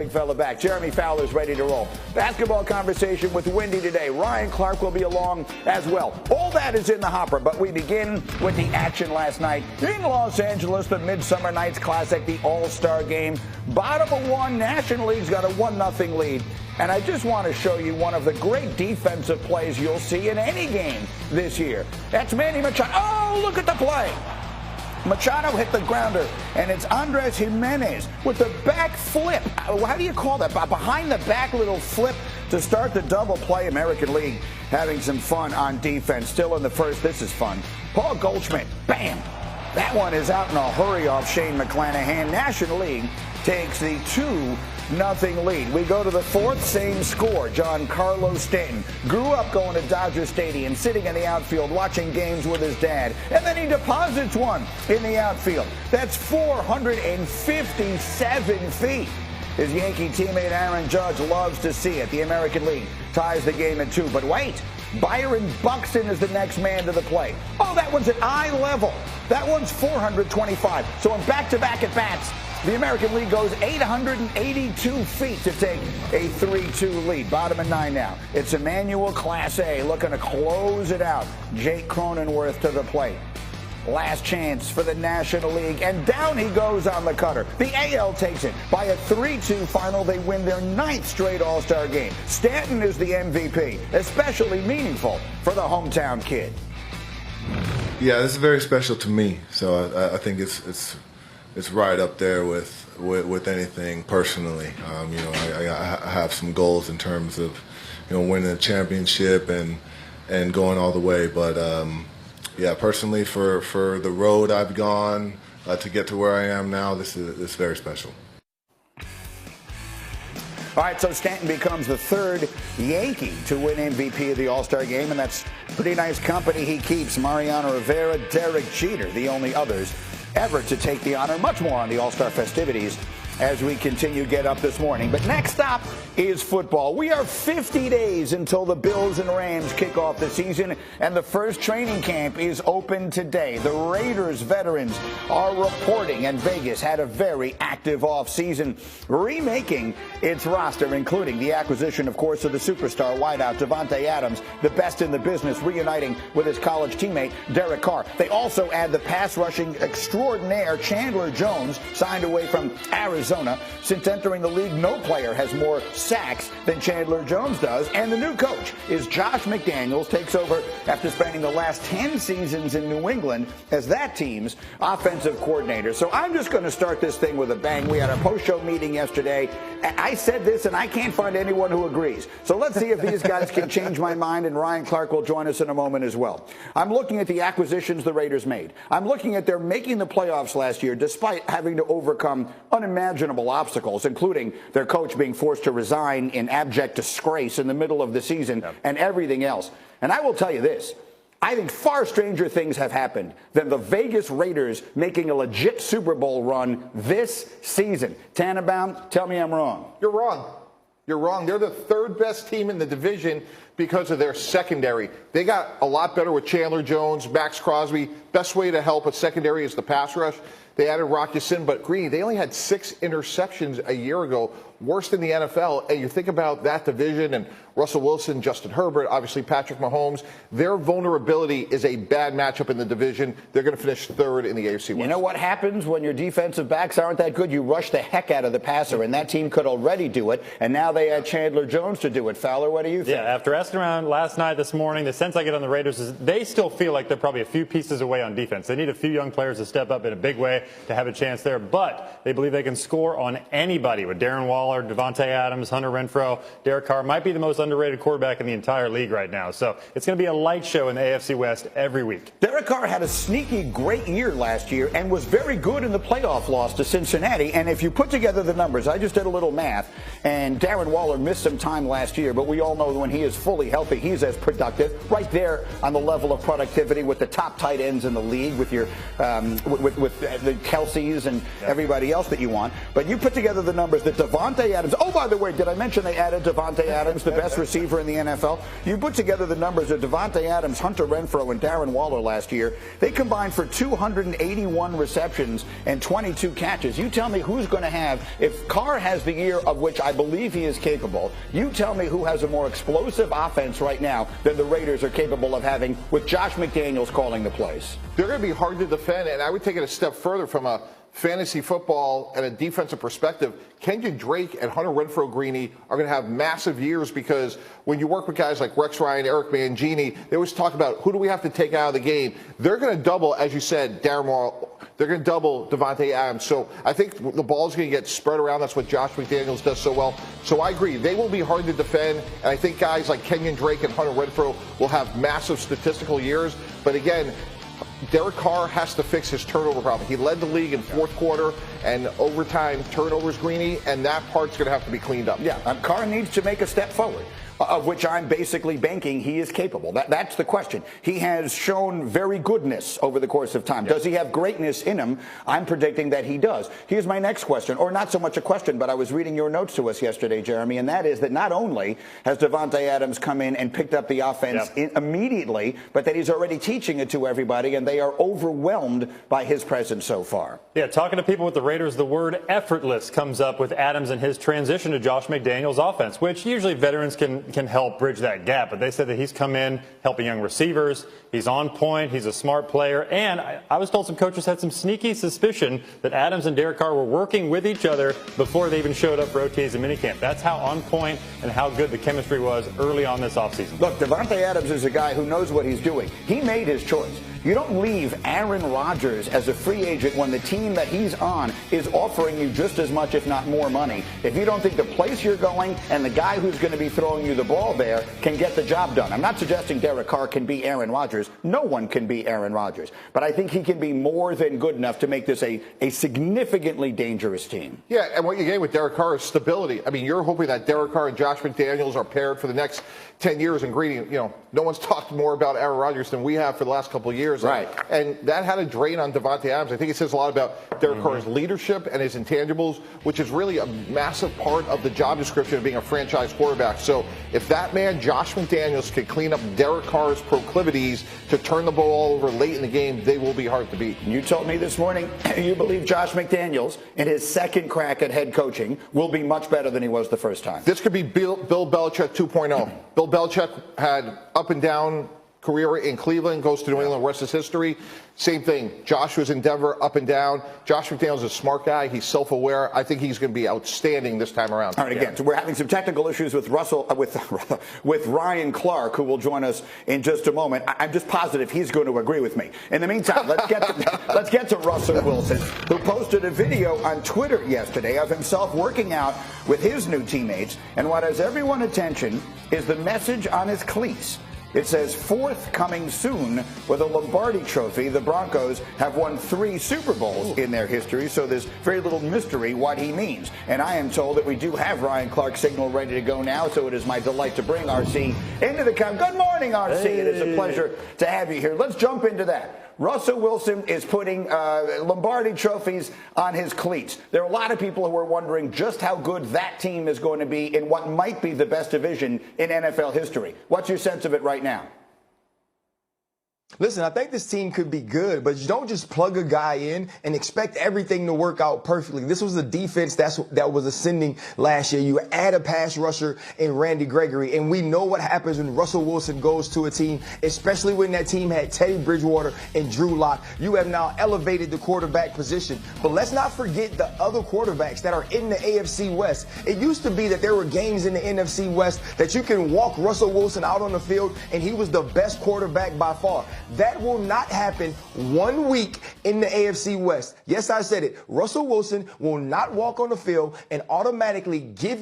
Big fella back. Jeremy Fowler's ready to roll. Basketball conversation with Wendy today. Ryan Clark will be along as well. All that is in the hopper, but we begin with the action last night in Los Angeles, the Midsummer Night's Classic, the All-Star Game. Bottom of one, National League's got a 1-0 lead. And I just want to show you one of the great defensive plays you'll see in any game this year. That's Manny Machado. Oh, look at the play. Machado hit the grounder, and it's Andres Jimenez with the back flip. How do you call that? Behind the back little flip to start the double play. American League having some fun on defense. Still in the first. This is fun. Paul Goldschmidt, bam. That one is out in a hurry off Shane McClanahan. National League takes the 2-0 lead. We go to the fourth, same score. Giancarlo Stanton grew up going to Dodger Stadium, sitting in the outfield, watching games with his dad. And then he deposits one in the outfield. That's 457 feet. His Yankee teammate Aaron Judge loves to see it. The American League ties the game at 2. But wait, Byron Buxton is the next man to the plate. Oh, that one's at eye level. That one's 425. So in back-to-back at-bats, the American League goes 882 feet to take a 3-2 lead. Bottom of 9 now. It's Emmanuel Class A looking to close it out. Jake Cronenworth to the plate. Last chance for the National League, and down he goes on the cutter. The AL takes it. By a 3-2 final, they win their 9th straight All-Star game. Stanton is the MVP, especially meaningful for the hometown kid. Yeah, this is very special to me, so I think it's right up there with anything personally. I have some goals in terms of winning a championship and going all the way, but yeah, personally for the road I've gone to get to where I am now, this is very special. All right, so Stanton becomes the 3rd Yankee to win MVP of the All-Star Game, and that's pretty nice company he keeps. Mariano Rivera, Derek Jeter, the only others ever to take the honor. Much more on the All-Star festivities as we continue Get Up this morning. But next stop is football. We are 50 days until the Bills and Rams kick off the season, and the first training camp is open today. The Raiders veterans are reporting, and Vegas had a very active offseason, remaking its roster, including the acquisition, of course, of the superstar wideout Davante Adams, the best in the business, reuniting with his college teammate Derek Carr. They also add the pass-rushing extraordinaire Chandler Jones, signed away from Arizona. Since entering the league, no player has more sacks than Chandler Jones does. And the new coach is Josh McDaniels, takes over after spending the last 10 seasons in New England as that team's offensive coordinator. So I'm just going to start this thing with a bang. We had a post-show meeting yesterday. I said this, and I can't find anyone who agrees. So let's see if these guys can change my mind, and Ryan Clark will join us in a moment as well. I'm looking at the acquisitions the Raiders made. I'm looking at their making the playoffs last year despite having to overcome unimaginable obstacles, including their coach being forced to resign in abject disgrace in the middle of the season and everything else. And I will tell you this. I think far stranger things have happened than the Vegas Raiders making a legit Super Bowl run this season. Tannenbaum, tell me I'm wrong. You're wrong. You're wrong. They're the 3rd best team in the division because of their secondary. They got a lot better with Chandler Jones, Max Crosby. Best way to help a secondary is the pass rush. They added Rock Ya-Sin, but Green, they only had 6 interceptions a year ago, worse than the NFL. And you think about that division and Russell Wilson, Justin Herbert, obviously Patrick Mahomes. Their vulnerability is a bad matchup in the division. They're going to finish 3rd in the AFC West. You know what happens when your defensive backs aren't that good? You rush the heck out of the passer, and that team could already do it. And now they add Chandler Jones to do it. Fowler, what do you think? Yeah, after asking around last night, this morning, the sense I get on the Raiders is they still feel like they're probably a few pieces away on defense. They need a few young players to step up in a big way to have a chance there, but they believe they can score on anybody with Darren Waller, Davante Adams, Hunter Renfrow. Derek Carr might be the most underrated quarterback in the entire league right now. So it's going to be a light show in the AFC West every week. Derek Carr had a sneaky great year last year and was very good in the playoff loss to Cincinnati. And if you put together the numbers, I just did a little math, and Darren Waller missed some time last year, but we all know that when he is fully healthy, he's as productive, right there on the level of productivity with the top tight ends in the league, with your with the Kelce's and everybody else that you want. But you put together the numbers that Davante Davante Adams. Oh, by the way, did I mention they added Davante Adams, the best receiver in the NFL? You put together the numbers of Davante Adams, Hunter Renfrow, and Darren Waller last year. They combined for 281 receptions and 22 catches. You tell me who's going to have, if Carr has the year of which I believe he is capable, you tell me who has a more explosive offense right now than the Raiders are capable of having with Josh McDaniels calling the plays. They're going to be hard to defend, and I would take it a step further from a fantasy football and a defensive perspective. Kenyon Drake and Hunter Renfrow Greeny are going to have massive years because when you work with guys like Rex Ryan, Eric Mangini, they always talk about who do we have to take out of the game. They're going to double, as you said, Darren Waller. They're going to double Davante Adams. So I think the ball's going to get spread around. That's what Josh McDaniels does so well. So I agree. They will be hard to defend. And I think guys like Kenyon Drake and Hunter Renfrow will have massive statistical years. But again, Derek Carr has to fix his turnover problem. He led the league in fourth quarter and overtime turnovers, Greeny, and that part's going to have to be cleaned up. Yeah, Carr needs to make a step forward, of which I'm basically banking he is capable. That's the question. He has shown very goodness over the course of time. Does he have greatness in him? I'm predicting that he does. Here's my next question, or not so much a question, but I was reading your notes to us yesterday, Jeremy, and that is that not only has Davante Adams come in and picked up the offense immediately, but that he's already teaching it to everybody, and they are overwhelmed by his presence so far. Yeah, talking to people with the Raiders, the word effortless comes up with Adams and his transition to Josh McDaniels' offense, which usually veterans can help bridge that gap. But they said that he's come in helping young receivers. He's on point. He's a smart player. And I was told some coaches had some sneaky suspicion that Adams and Derek Carr were working with each other before they even showed up for OTAs and minicamp. That's how on point and how good the chemistry was early on this offseason. Look, Davante Adams is a guy who knows what he's doing. He made his choice. You don't leave Aaron Rodgers as a free agent when the team that he's on is offering you just as much, if not more money. If you don't think the place you're going and the guy who's going to be throwing you the ball there can get the job done. I'm not suggesting Derek Carr can be Aaron Rodgers. No one can be Aaron Rodgers. But I think he can be more than good enough to make this a significantly dangerous team. Yeah, and what you get with Derek Carr is stability. I mean, you're hoping that Derek Carr and Josh McDaniels are paired for the next 10 years and Greeny, no one's talked more about Aaron Rodgers than we have for the last couple of years. Right. And that had a drain on Davante Adams. I think it says a lot about Derek Carr's leadership and his intangibles, which is really a massive part of the job description of being a franchise quarterback. So if that man, Josh McDaniels, can clean up Derek Carr's proclivities to turn the ball over late in the game, they will be hard to beat. You told me this morning you believe Josh McDaniels, in his second crack at head coaching, will be much better than he was the first time. This could be Bill Belichick 2.0. Bill Belichick had up and down career in Cleveland, goes to New England, the rest is history. Same thing. Josh was in Denver, up and down. Josh McDaniels is a smart guy. He's self-aware. I think he's going to be outstanding this time around. All right, again, so we're having some technical issues with with Ryan Clark, who will join us in just a moment. I'm just positive he's going to agree with me. In the meantime, let's get to Russell Wilson, who posted a video on Twitter yesterday of himself working out with his new teammates. And what has everyone's attention is the message on his cleats. It says, fourth coming soon with a Lombardi trophy. The Broncos have won 3 Super Bowls in their history, so there's very little mystery what he means. And I am told that we do have Ryan Clark's signal ready to go now, so it is my delight to bring RC into the camp. Good morning, RC. Hey. It is a pleasure to have you here. Let's jump into that. Russell Wilson is putting Lombardi trophies on his cleats. There are a lot of people who are wondering just how good that team is going to be in what might be the best division in NFL history. What's your sense of it right now? Listen, I think this team could be good, but you don't just plug a guy in and expect everything to work out perfectly. This was a defense that was ascending last year. You add a pass rusher in Randy Gregory, and we know what happens when Russell Wilson goes to a team, especially when that team had Teddy Bridgewater and Drew Lock. You have now elevated the quarterback position. But let's not forget the other quarterbacks that are in the AFC West. It used to be that there were games in the NFC West that you can walk Russell Wilson out on the field, and he was the best quarterback by far. That will not happen 1 week in the AFC West. Yes, I said it. Russell Wilson will not walk on the field and automatically give